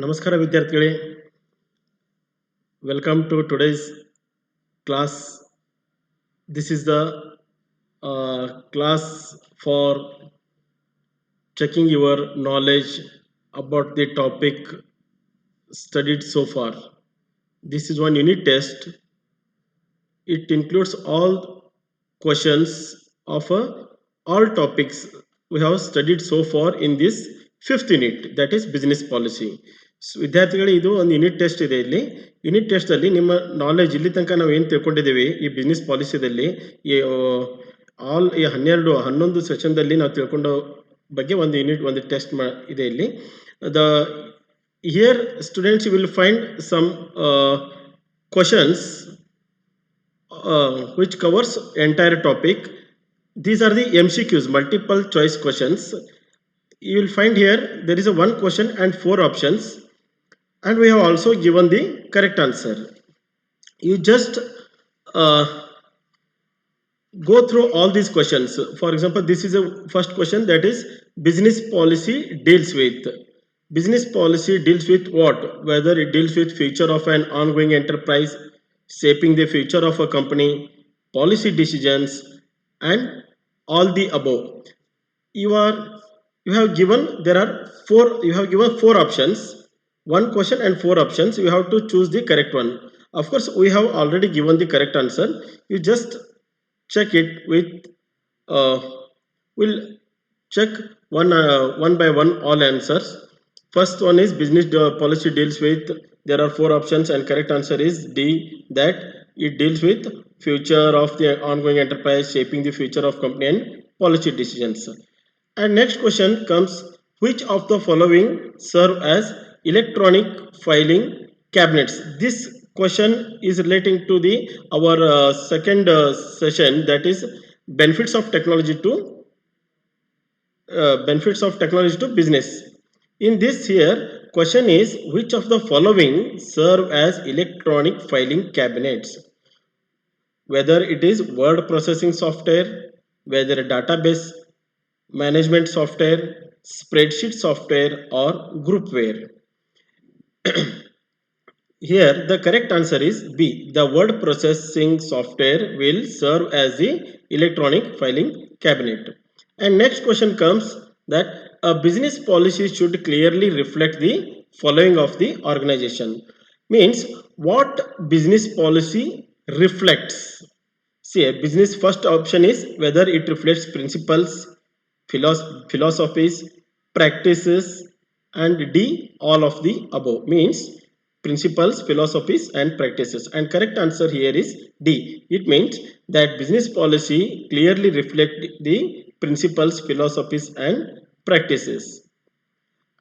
ನಮಸ್ಕಾರ ವಿದ್ಯಾರ್ಥಿಗಳೇ, welcome to today's class. This is the class for checking your knowledge about the topic studied so far. This is one unit test. It includes all questions of all topics we have studied so far in this fifth unit, that is business policy. ವಿದ್ಯಾರ್ಥಿಗಳೇ, ಇದು ಒಂದು unit test ಇದೆ. ಇಲ್ಲಿ unit test ಅಲ್ಲಿ ನಿಮ್ಮ knowledge ಇಲ್ಲಿ ತನಕ ನಾವು ಏನು ತಿಳ್ಕೊಂಡಿದ್ದೀವಿ ಈ ಬಿಸ್ನೆಸ್ ಪಾಲಿಸಿದಲ್ಲಿ, ಈ ಆಲ್ ಈ 11 ಸೆಷನ್ದಲ್ಲಿ ನಾವು ತಿಳ್ಕೊಂಡ ಬಗ್ಗೆ ಒಂದು ಯೂನಿಟ್ ಒಂದು ಟೆಸ್ಟ್ ಇದೆ ಇಲ್ಲಿ. The here students will find some questions which covers entire topic. These are the MCQs, multiple choice questions. You will find here there is a one question and 4 options, and we have also given the correct answer. You just go through all these questions. For example, this is a first question, that is business policy deals with. Business policy deals with what? Whether it deals with future of an ongoing enterprise, shaping the future of a company, policy decisions, and all the above. You have given four options, one question and 4 options. You have to choose the correct one. Of course, we have already given the correct answer. You just check it with we'll check one by one all answers. First one is business policy deals with. There are 4 options and correct answer is D, that it deals with future of the ongoing enterprise, shaping the future of company and policy decisions. And next question comes, which of the following serve as electronic filing cabinets? This question is relating to the our second session, that is benefits of technology to business. In this here question is, which of the following serve as electronic filing cabinets? Whether it is word processing software, whether a database management software, spreadsheet software, or groupware. Here the correct answer is B. The word processing software will serve as the electronic filing cabinet. And next question comes, that a business policy should clearly reflect the following of the organization. Means, what business policy reflects? See, a business first option is whether it reflects principles, philosophies, practices, and D, all of the above. Means principles, philosophies, and practices. And correct answer here is D. It means that business policy clearly reflect the principles, philosophies, and practices.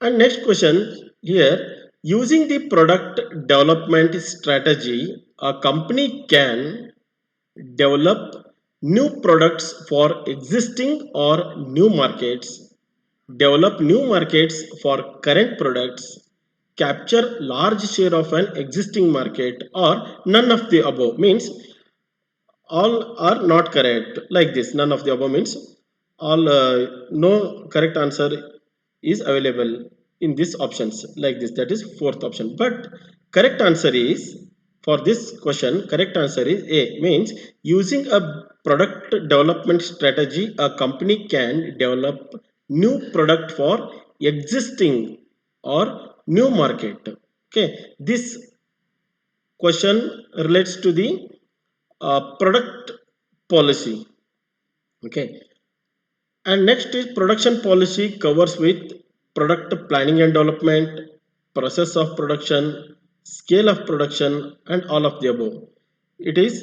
And next question here, using the product development strategy, a company can develop new products for existing or new markets, develop new markets for current products, capture large share of an existing market, or none of the above. Means all are not correct, like this. None of the above means all no correct answer is available in these options, like this. That is fourth option. But correct answer is, for this question, correct answer is A. Means using a product development strategy, a company can develop new product for existing or new market. Okay, this question relates to the product policy. Okay, and next is production policy covers with product planning and development, process of production, scale of production, and all of the above. It is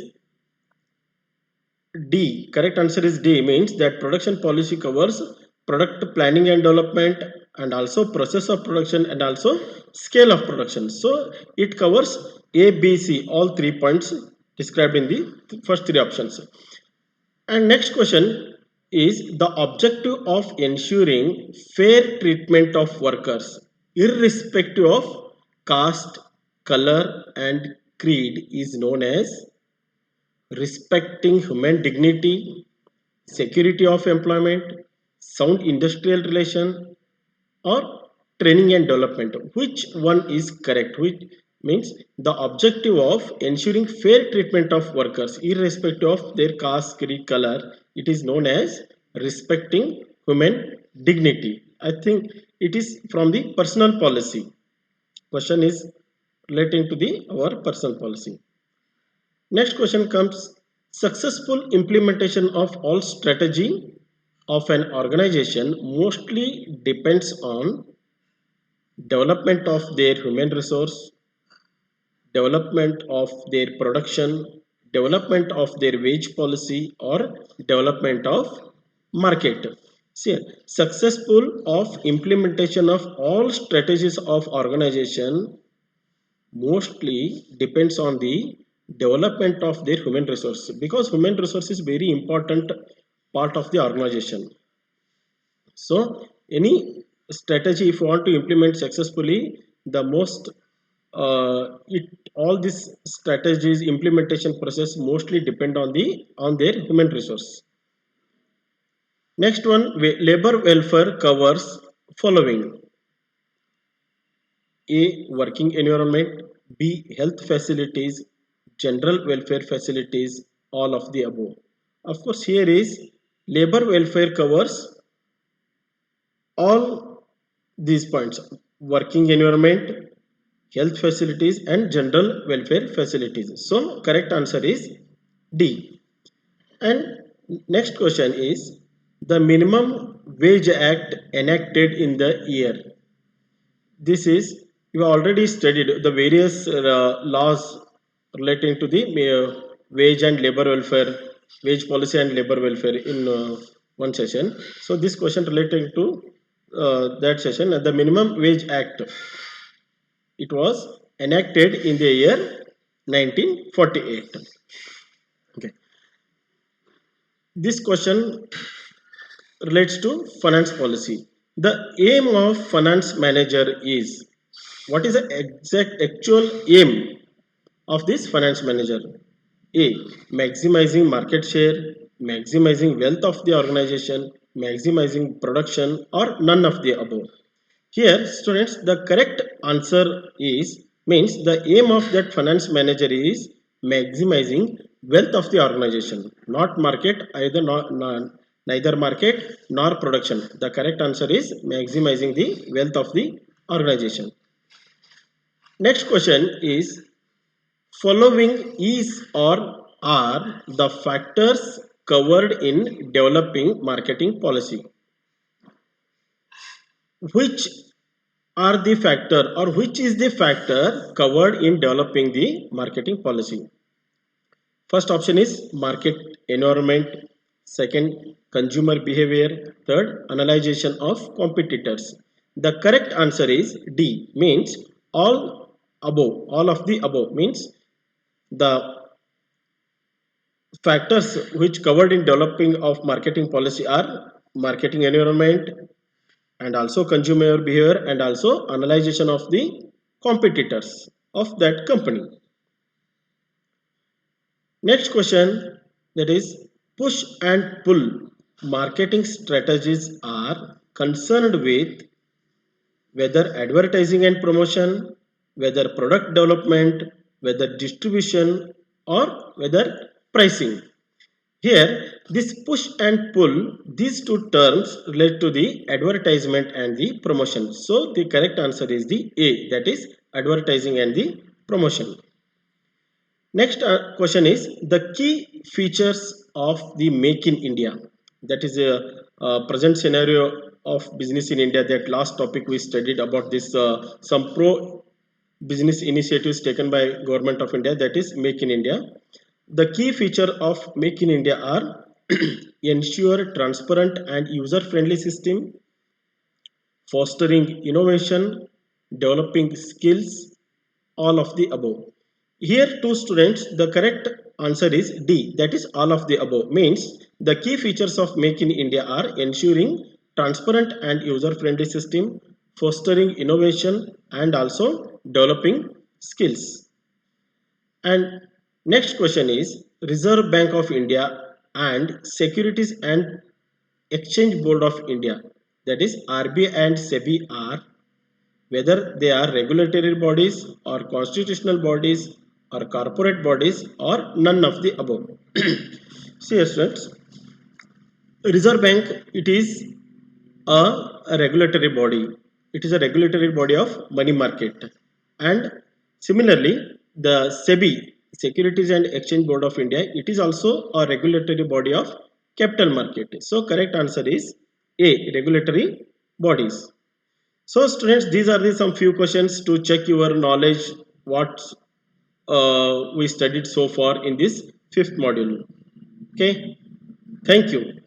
D. Correct answer is D. Means that production policy covers product planning and development, and also process of production, and also scale of production. So it covers A, B, C, all 3 points described in the first 3 options. And next question is, the objective of ensuring fair treatment of workers irrespective of caste, color, and creed is known as respecting human dignity, security of employment, sound industrial relation, or training and development. Which one is correct? Which means the objective of ensuring fair treatment of workers irrespective of their caste, creed, color. It is known as respecting human dignity. I think it is from the personal policy. Question is relating to the our personal policy. Next question comes: successful implementation of all strategy of an organization mostly depends on development of their human resource, development of their production, development of their wage policy, or development of market. See, successful of implementation of all strategies of organization mostly depends on the development of their human resource, because human resource is very important part of the organization. So any strategy, if you want to implement successfully, the most it all these strategies implementation process mostly depend on their human resource. Next one, labor welfare covers following: A, working environment; B, health facilities; general welfare facilities; all of the above. Of course, here is labor welfare covers all these points: working environment, health facilities, and general welfare facilities. So correct answer is D. And next question is the minimum wage act enacted in the year. This is, you already studied the various laws relating to the wage and labor welfare, wage policy and labor welfare in one session. So this question relating to that session, the minimum wage act, it was enacted in the year 1948. Okay, this question relates to finance policy. The aim of finance manager is, what is the exact actual aim of this finance manager? A, maximizing market share; maximizing wealth of the organization; maximizing production; or none of the above. Here students, the correct answer is, means the aim of that finance manager is maximizing wealth of the organization, not market, either neither market nor production. The correct answer is maximizing the wealth of the organization. Next question is, following is or are the factors covered in developing marketing policy. Which are the factor, or which is the factor covered in developing the marketing policy? First option is market environment; second, consumer behavior; third, analyzation of competitors. The correct answer is D, means all above. All of the above means the factors which covered in developing of marketing policy are marketing environment, and also consumer behavior, and also analyzation of the competitors of that company. Next question, that is, push and pull marketing strategies are concerned with whether advertising and promotion, whether product development, whether distribution, or whether pricing. Here, this push and pull, these two terms relate to the advertisement and the promotion. So, the correct answer is the A, that is advertising and the promotion. Next question is the key features of the Make in India. That is a present scenario of business in India. That last topic we studied about this, some pro business initiatives taken by government of India, that is Make in India. The key feature of Make in India are ensure transparent and user-friendly system, fostering innovation, developing skills, all of the above. Here two students, the correct answer is D, that is all of the above. Means the key features of Make in India are ensuring transparent and user-friendly system, fostering innovation, and also developing skills. And next question is, Reserve Bank of India and Securities and Exchange Board of India, that is RBI and SEBI, are whether they are regulatory bodies or constitutional bodies or corporate bodies or none of the above. See, students, Reserve Bank, it is a regulatory body. It is a regulatory body of money market. And similarly, the SEBI, Securities and Exchange Board of India, it is also a regulatory body of capital market. So correct answer is A, regulatory bodies. So students, these are the some few questions to check your knowledge what we studied so far in this fifth module. Okay, thank you.